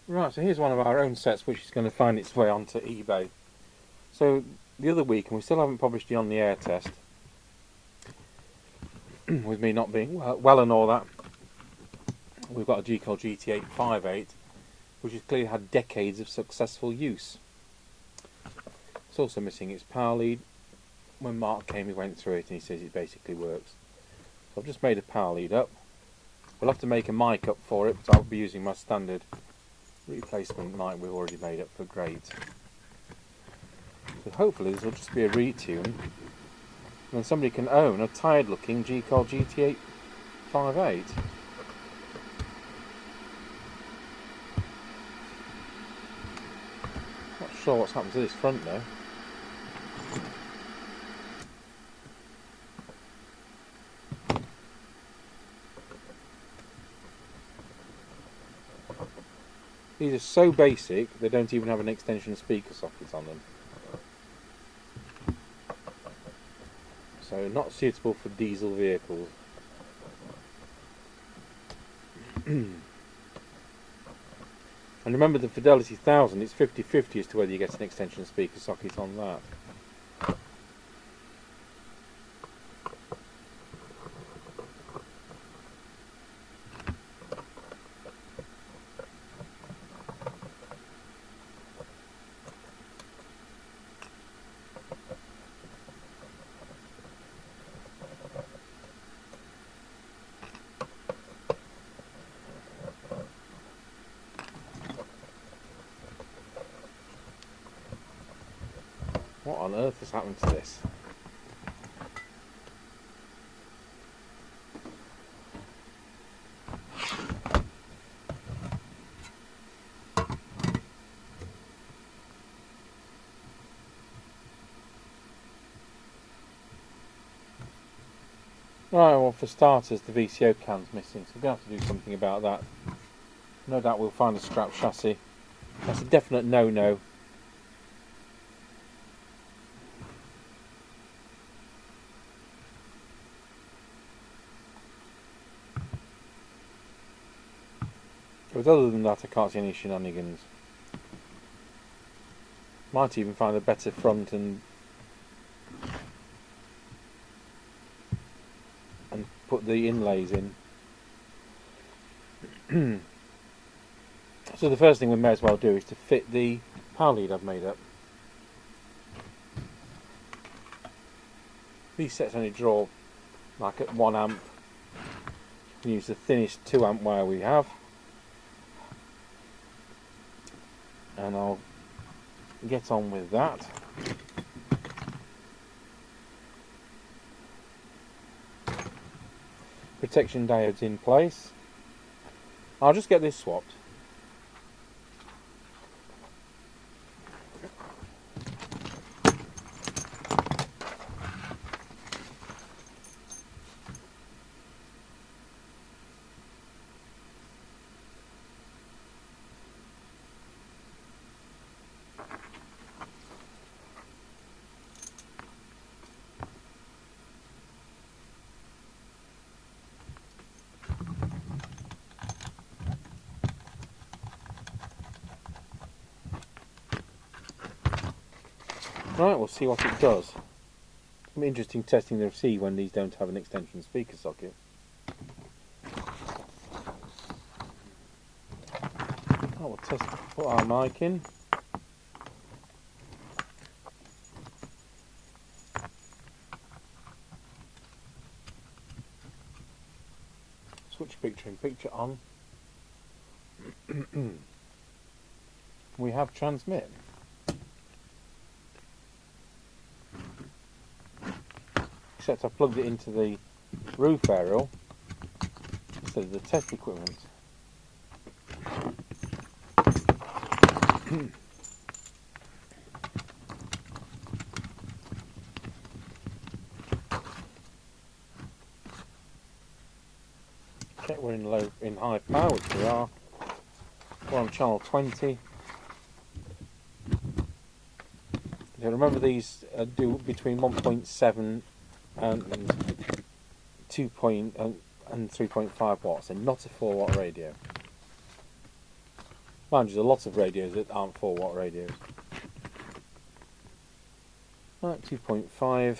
Right, so here's one of our own sets which is going to find its way onto eBay. So the other week, and we still haven't published the on the air test, with me not being well and all that, we've got a Gecol GT858 which has clearly had decades of successful use. It's also missing its power lead. When Mark came, he went through it and he says it basically works. So I've just made a power lead up. We'll have to make a mic up for it, but I'll be using my standard replacement mic we've already made up for grades. So hopefully this will just be a retune, and then somebody can own a tired looking Gecol GT858. Not sure what's happened to this front though. These are so basic they don't even have an extension speaker socket on them. So not suitable for diesel vehicles. And remember the Fidelity 1000, it's 50-50 as to whether you get an extension speaker socket on that. What on earth has happened to this? Right, well for starters the VCO can's missing, so we're going to have to do something about that. No doubt we'll find a scrap chassis. That's a definite no-no. But other than that I can't see any shenanigans. Might even find a better front and put the inlays in. So the first thing we may as well do is to fit the power lead I've made up. These sets only draw like at 1 amp. You can use the thinnest 2 amp wire we have. And I'll get on with that. Protection diodes in place. I'll just get this swapped. Right, we'll see what it does. It'll be interesting testing the receive when these don't have an extension speaker socket. Oh, we'll test, put our mic in. Switch picture in picture on. We have transmit. Except I plugged it into the roof aerial instead of the test equipment. Check we're in high power, which we are. We're on channel 20. Now remember these do between 1.7 and 2 and 3.5 watts, and not a 4 watt radio. Mind you, there's a lot of radios that aren't 4-watt radios. Right, 2.5.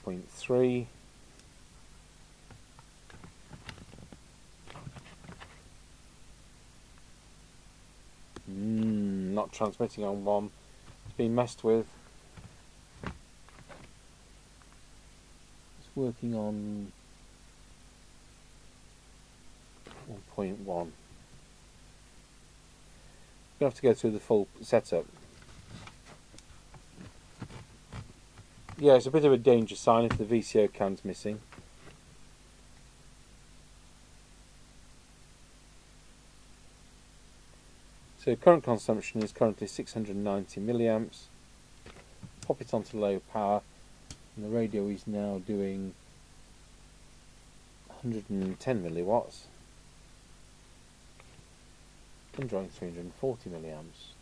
.3. Not transmitting on one. It's been messed with. It's working on 1.1. Gonna have to go through the full setup. Yeah, it's a bit of a danger sign if the VCO can's missing. So current consumption is currently 690 milliamps. Pop it onto low power, and the radio is now doing 110 milliwatts and drawing 340 milliamps.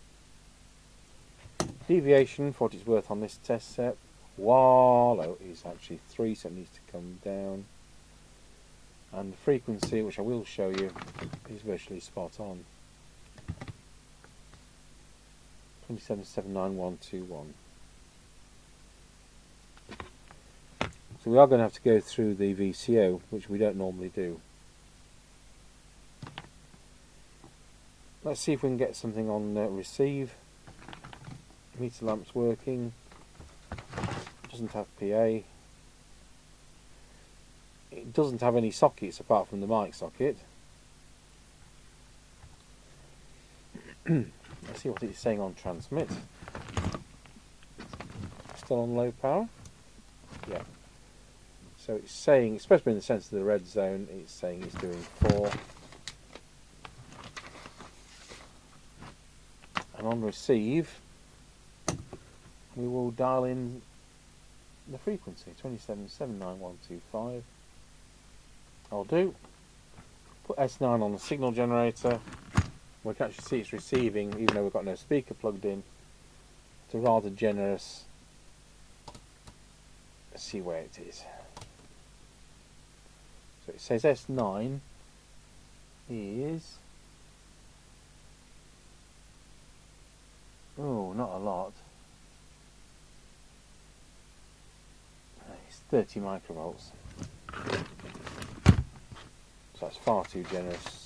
Deviation, for what it's worth on this test set, while is actually 3, so it needs to come down. And the frequency, which I will show you, is virtually spot on. 2779121. So we are going to have to go through the VCO, which we don't normally do. Let's see if we can get something on receive. Meter lamp's working. Doesn't have PA. It doesn't have any sockets apart from the mic socket. Let's see what it's saying on transmit. Still on low power? Yeah. So it's saying, it's supposed to be in the sense of the red zone, it's saying it's doing 4. And on receive, we will dial in the frequency, 2779125. I'll do. Put S9 on the signal generator. We can actually see it's receiving, even though we've got no speaker plugged in. It's a rather generous. Let's see where it is. So it says S9 is, oh, not a lot. It's 30 microvolts. So that's far too generous.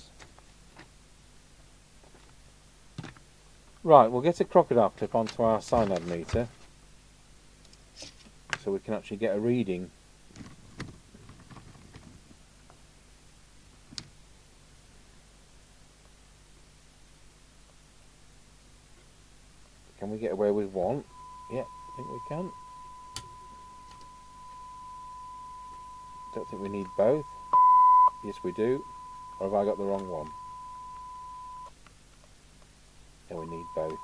Right, we'll get a crocodile clip onto our cyanide meter so we can actually get a reading. Can we get away with one? Yeah, I think we can. Don't think we need both. Yes, we do. Or have I got the wrong one? Yeah, we need both.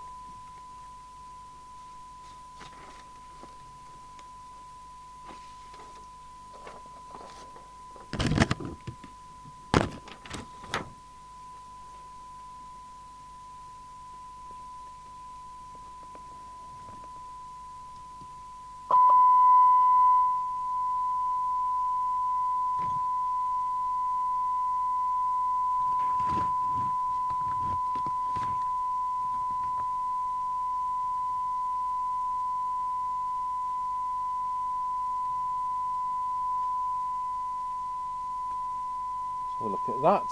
So we'll look at that.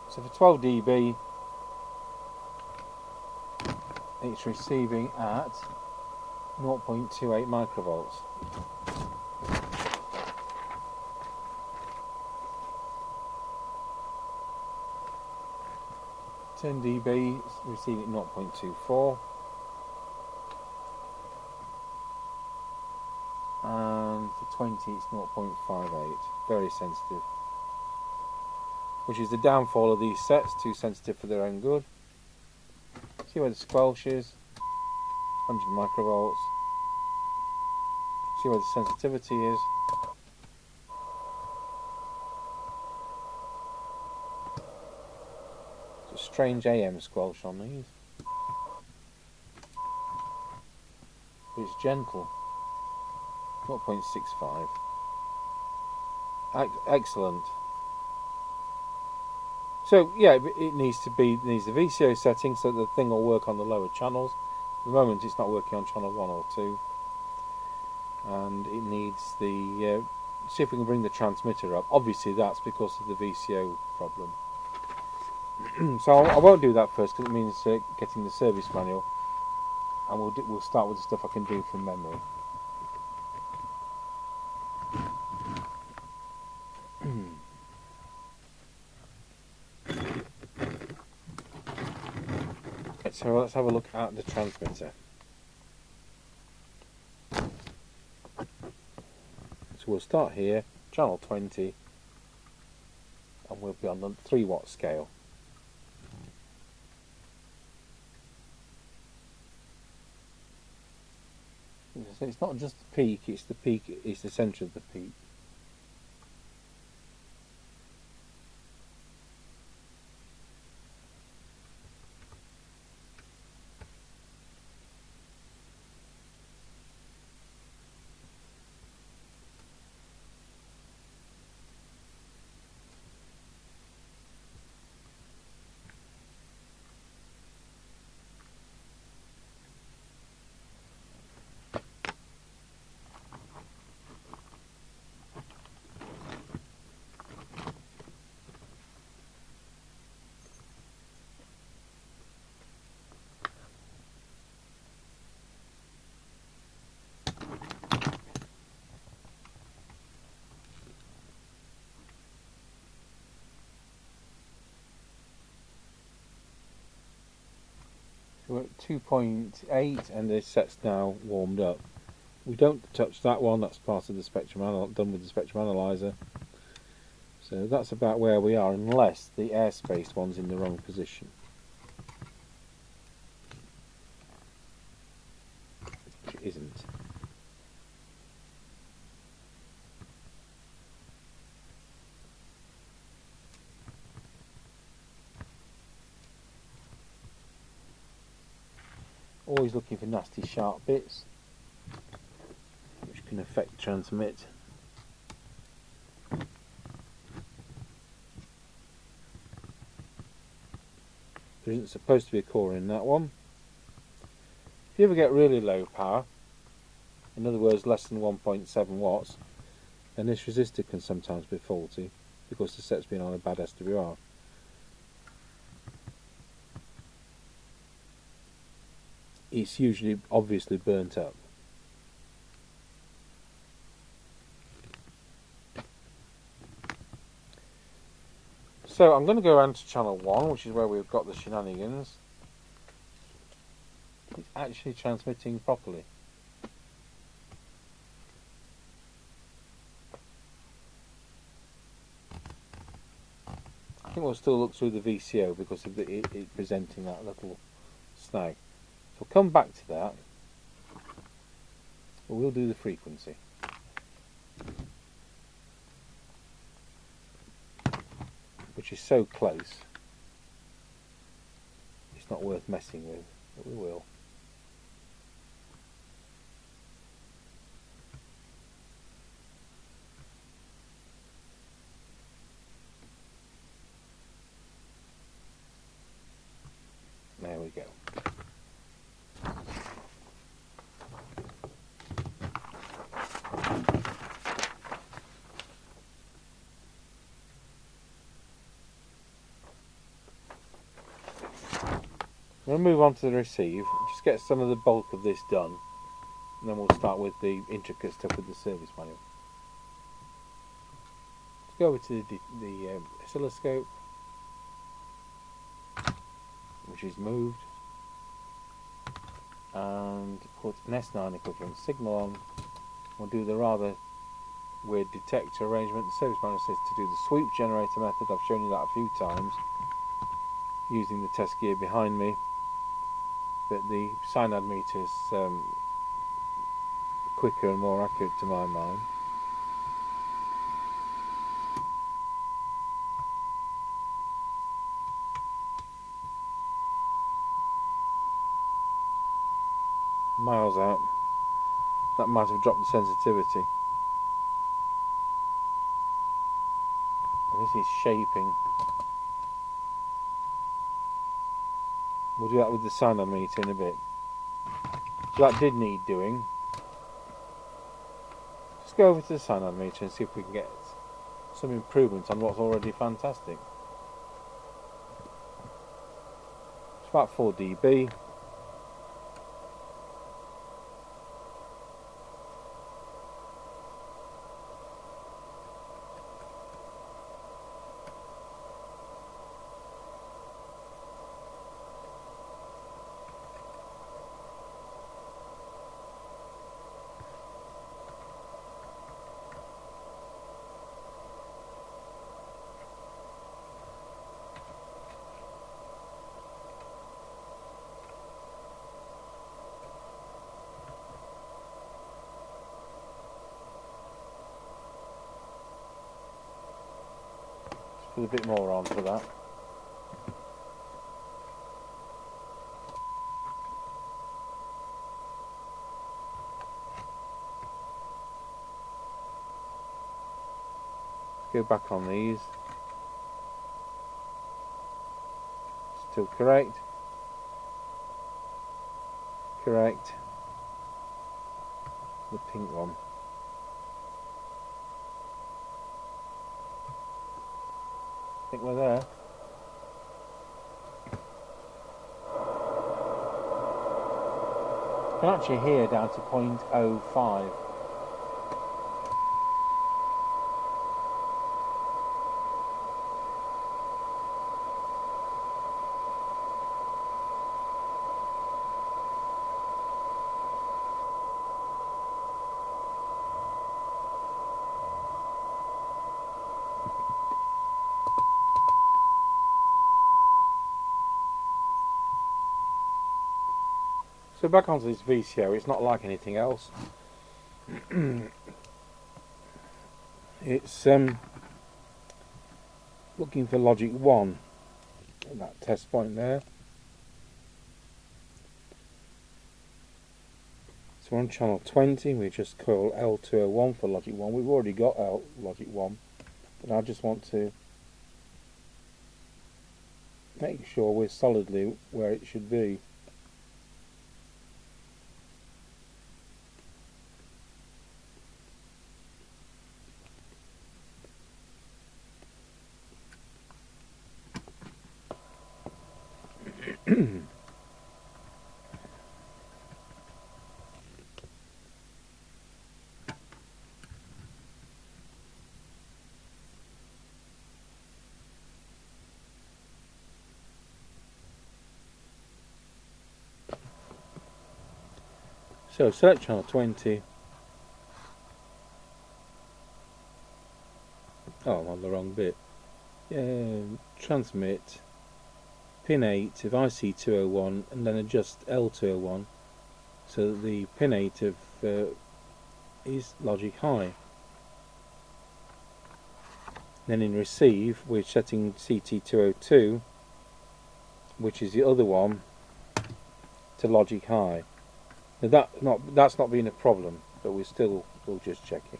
So for 12 dB, it's receiving at 0.28 microvolts. Ten dB, it's receiving at 0.24. And for 20 it's 0.58, very sensitive, which is the downfall of these sets, too sensitive for their own good. See where the squelch is, 100 microvolts. See where the sensitivity is. It's a strange AM squelch on these. It's gentle. 0.65. Excellent. So yeah, it needs the VCO setting so the thing will work on the lower channels. At the moment it's not working on channel 1 or 2, and it needs the see if we can bring the transmitter up. Obviously that's because of the VCO problem. So I won't do that first because it means getting the service manual, and we'll start with the stuff I can do from memory. So let's have a look at the transmitter. So we'll start here, channel 20, and we'll be on the 3-watt scale. So it's not just the peak, it's the centre of the peak. So we're at 2.8 and this set's now warmed up. We don't touch that one, that's part of the spectrum done with the spectrum analyzer. So that's about where we are, unless the airspace one's in the wrong position. Which it isn't. Always looking for nasty sharp bits which can affect transmit. There isn't supposed to be a core in that one. If you ever get really low power, in other words less than 1.7 watts, then this resistor can sometimes be faulty because the set's been on a bad SWR. It's usually obviously burnt up. So I'm going to go around to channel 1, which is where we've got the shenanigans. It's actually transmitting properly. I think we'll still look through the VCO because of it presenting that little snag. So we'll come back to that, but we'll do the frequency. Which is so close, it's not worth messing with, but we will. There we go. We'll move on to the receive, just get some of the bulk of this done, and then we'll start with the intricate stuff with the service manual. Let's go over to the oscilloscope, which is moved, and put an S9 equivalent signal on. We'll do the rather weird detector arrangement. The service manual says to do the sweep generator method. I've shown you that a few times using the test gear behind me, but the cyanide meter is quicker and more accurate to my mind. Miles out. That might have dropped the sensitivity. This is shaping. We'll do that with the cyanide meter in a bit. So that did need doing. Let's go over to the cyanide meter and see if we can get some improvement on what's already fantastic. It's about 4 dB. Put a bit more on for that. Go back on these. Still correct. Correct. The pink one. I think we're there. You can actually hear down to 0.05. So back onto this VCO, it's not like anything else. It's looking for logic 1 at that test point there. So on channel 20 we just call L201 for logic 1. We've already got logic 1, but I just want to make sure we're solidly where it should be. So select channel 20. Oh, I'm on the wrong bit. Transmit pin 8 of IC201 and then adjust L201 so that the pin 8 of is logic high. Then in receive we're setting CT202, which is the other one, to logic high. Now that's not been a problem, but we'll just check it.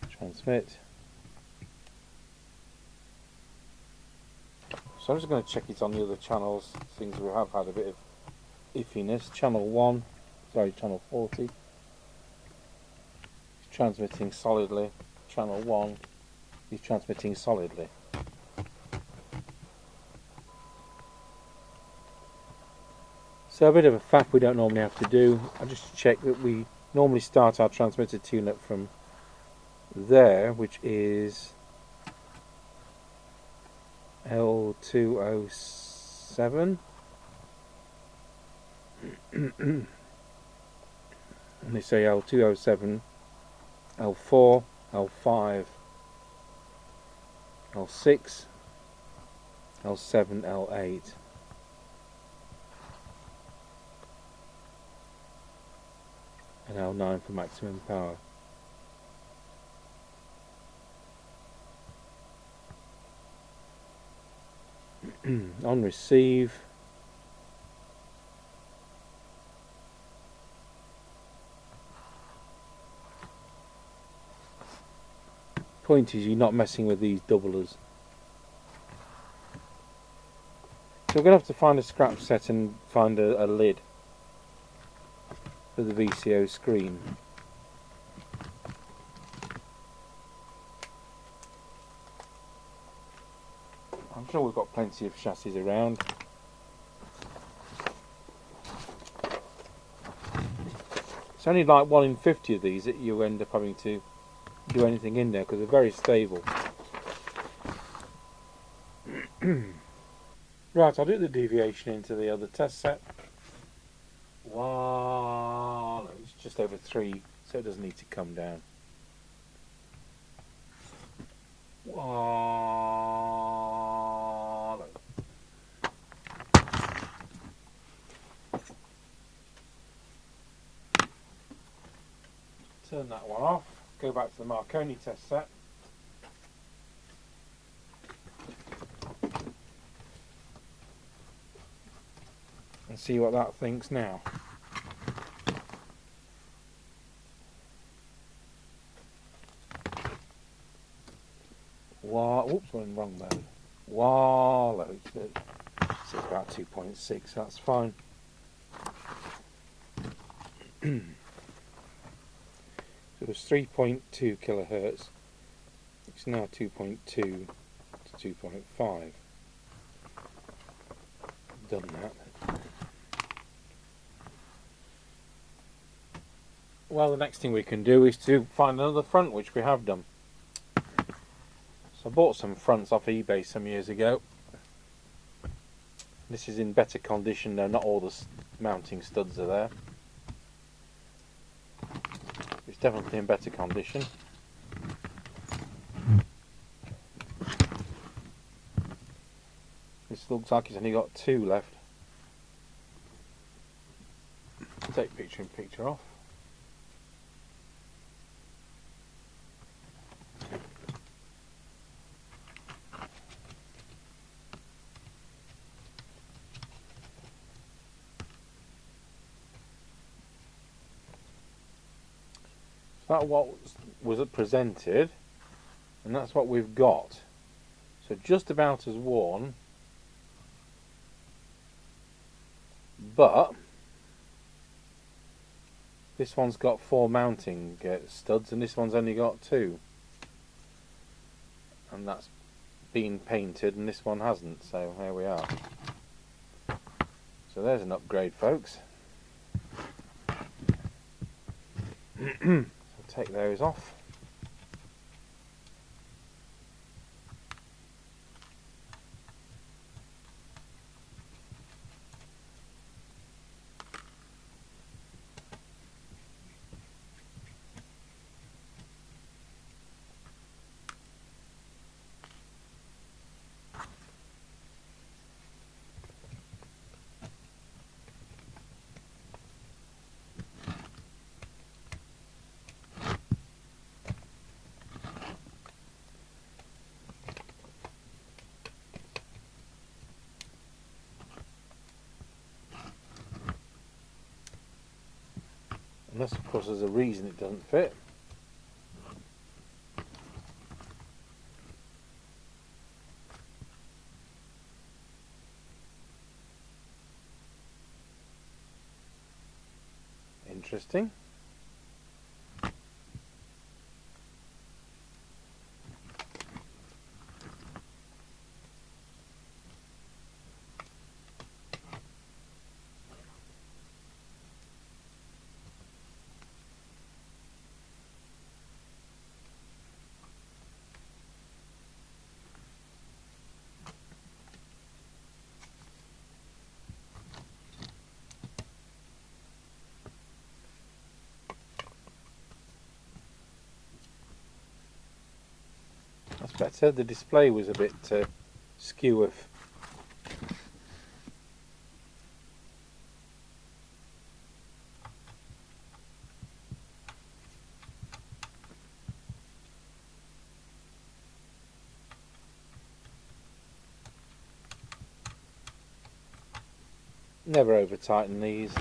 Transmit. So I'm just going to check it on the other channels, things we have had a bit of iffiness. Channel 1, sorry, channel 40. It's transmitting solidly. Channel 1 is transmitting solidly. So a bit of a faff we don't normally have to do. I just check that we normally start our transmitter tune-up from there, which is L207. And they say L207, L4, L5, L6, L7, L8. And L9 for maximum power. On receive, point is you're not messing with these doublers. So we're going to have to find a scrap set and find a lid for the VCO screen. I'm sure we've got plenty of chassis around. It's only like 1 in 50 of these that you end up having to do anything in there because they're very stable. Right, I'll do the deviation into the other test set. Wow, it's just over 3, so it doesn't need to come down. Wow. Turn that one off, go back to the Marconi test set. And see what that thinks now. Whoops, we're in the wrong mode. Wallow. So it's about 2.6, that's fine. So it was 3.2 kilohertz. It's now 2.2 to 2.5. Done that. Well, the next thing we can do is to find another front, which we have done. So I bought some fronts off eBay some years ago. This is in better condition though, not all the mounting studs are there. It's definitely in better condition. This looks like it's only got 2 left. Take picture in picture off. That's what was presented, and that's what we've got. So just about as worn, but this one's got 4 mounting studs and this one's only got 2, and that's been painted and this one hasn't, so here we are. So there's an upgrade, folks. Take those off. Unless of course there's a reason it doesn't fit. Interesting. That's better. The display was a bit skew of. Never over tighten these. So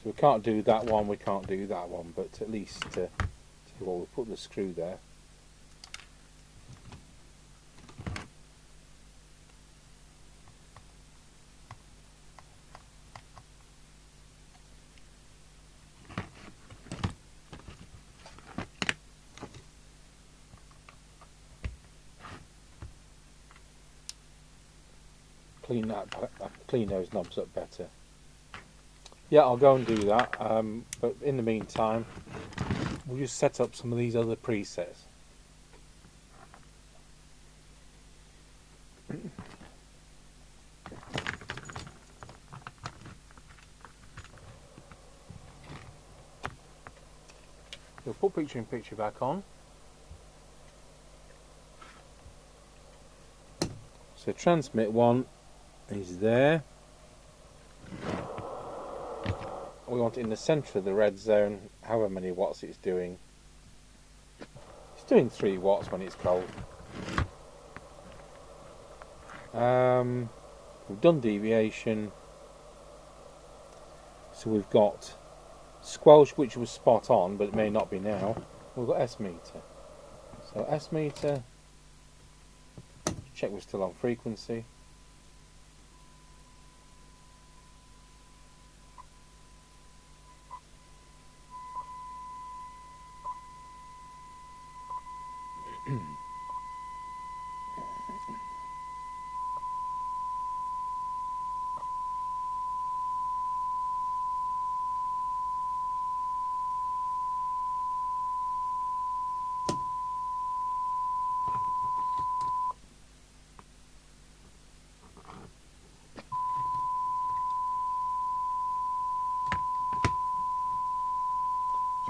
we can't do that one, we can't do that one, but at least well, we'll put the screw there. Clean those knobs up better. Yeah, I'll go and do that, but in the meantime we'll just set up some of these other presets. We'll put picture in picture back on. So transmit one is there. We want it in the centre of the red zone, however many watts it's doing. It's doing 3 watts when it's cold. We've done deviation. So we've got squelch, which was spot on, but it may not be now. We've got S meter. So S meter, check we're still on frequency.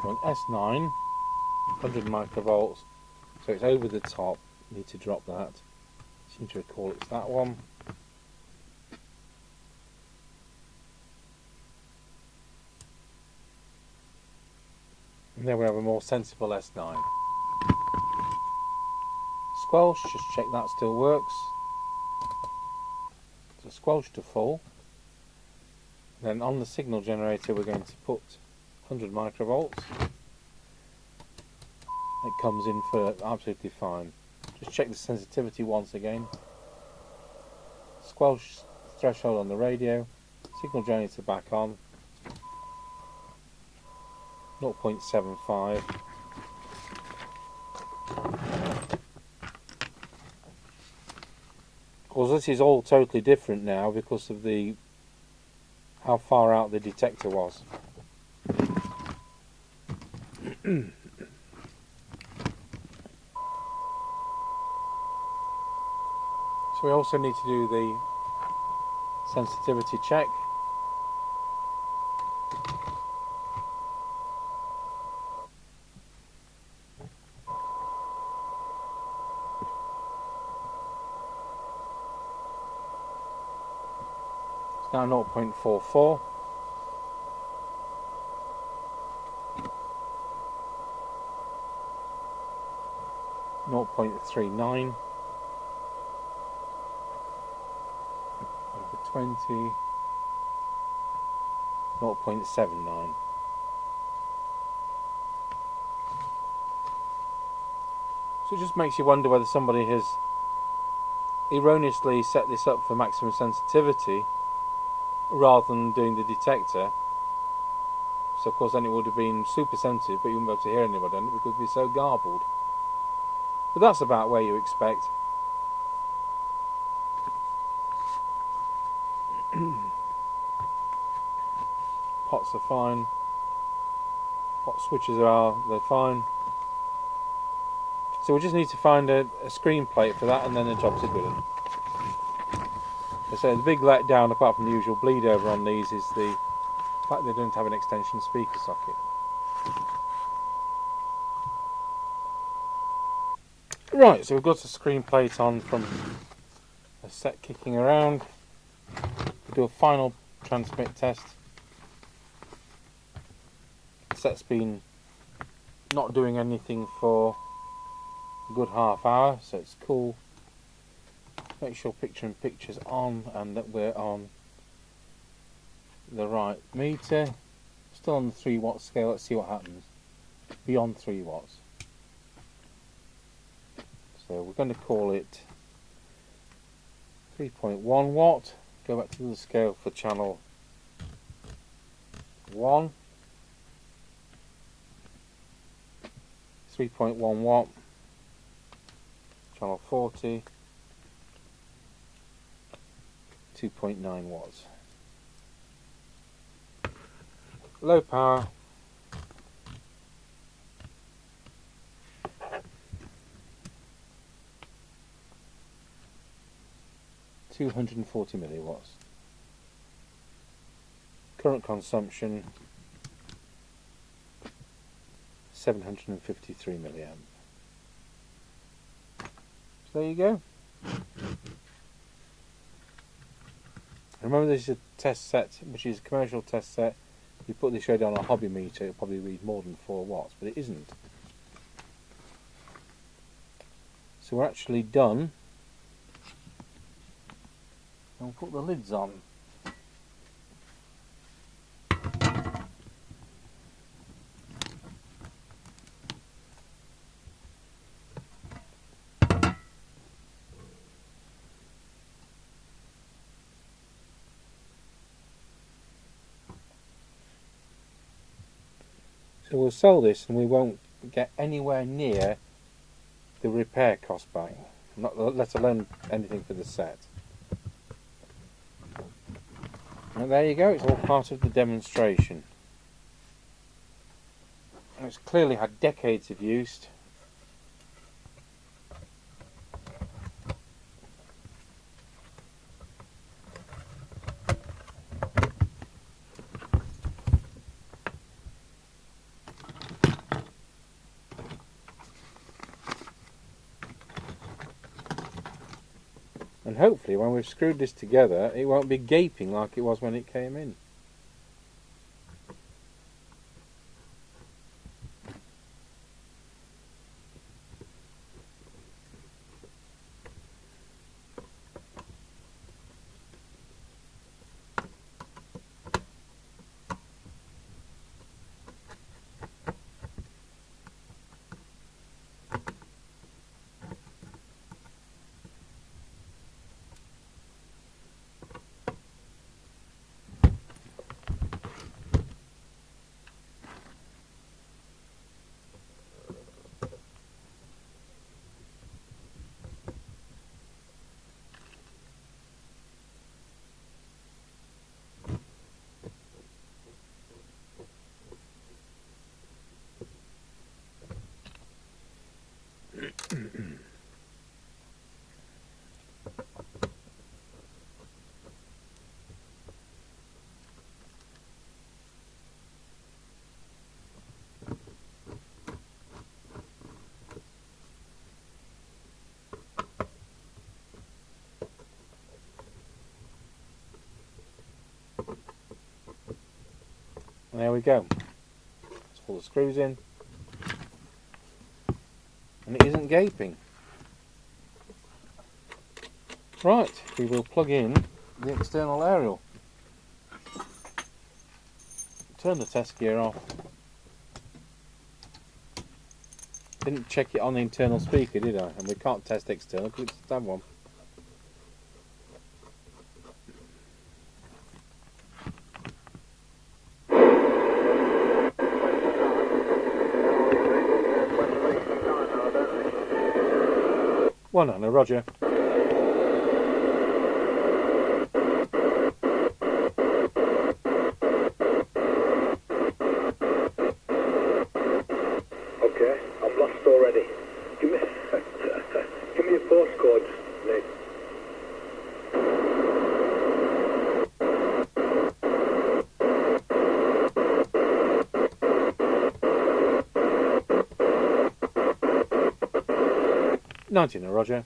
So on S9, 100 microvolts, so it's over the top. Need to drop that. Seem to recall it's that one. And then we have a more sensible S9. Squelch, just check that still works. So squelch to full. Then on the signal generator we're going to put 100 microvolts. It comes in for absolutely fine. Just check the sensitivity once again. Squelch threshold on the radio. Signal generator back on. 0.75. Of course, this is all totally different now because of how far out the detector was. So we also need to do the sensitivity check. It's now 0.44. Over 20, 0.79. So it just makes you wonder whether somebody has erroneously set this up for maximum sensitivity rather than doing the detector. So of course then it would have been super sensitive, but you wouldn't be able to hear anybody on it because it would be so garbled. But that's about where you expect. Pots are fine. Pot switches they're fine. So we just need to find a screen plate for that, and then the job's a good one. So the big letdown, apart from the usual bleed over on these, is the fact they don't have an extension speaker socket. Right, so we've got a screen plate on from a set kicking around. do a final transmit test. The set's been not doing anything for a good half hour, so it's cool. Make sure picture in picture's on and that we're on the right meter. Still on the 3 watt scale. Let's see what happens. Beyond 3 watts. So we're going to call it 3.1 watt. Go back to the scale for channel 1. 3.1 watt. Channel 40. 2.9 watts. Low power. $240 milliwatts. Current consumption 753 milliamp. So there you go. Remember, this is a test set, which is a commercial test set. If you put this radio on a hobby meter, it'll probably read more than 4 watts, but it isn't. So we're actually done. And we'll put the lids on. So we'll sell this and we won't get anywhere near the repair cost back, not let alone anything for the set. And there you go, it's all part of the demonstration. And it's clearly had decades of use. And hopefully when we've screwed this together it won't be gaping like it was when it came in. And there we go. Let's pull the screws in. And it isn't gaping. Right, we will plug in the external aerial. Turn the test gear off. Didn't check it on the internal speaker, did I? And we can't test external because it's that one. One on a Roger. Okay, I'm lost already. Give me your postcodes, Nick. $19 a Roger.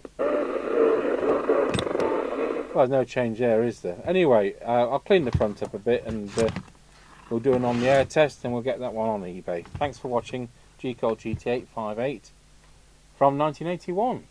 Well, there's no change there, is there? Anyway, I'll clean the front up a bit and we'll do an on-the-air test and we'll get that one on eBay. Thanks for watching Gecol GT858 from 1981.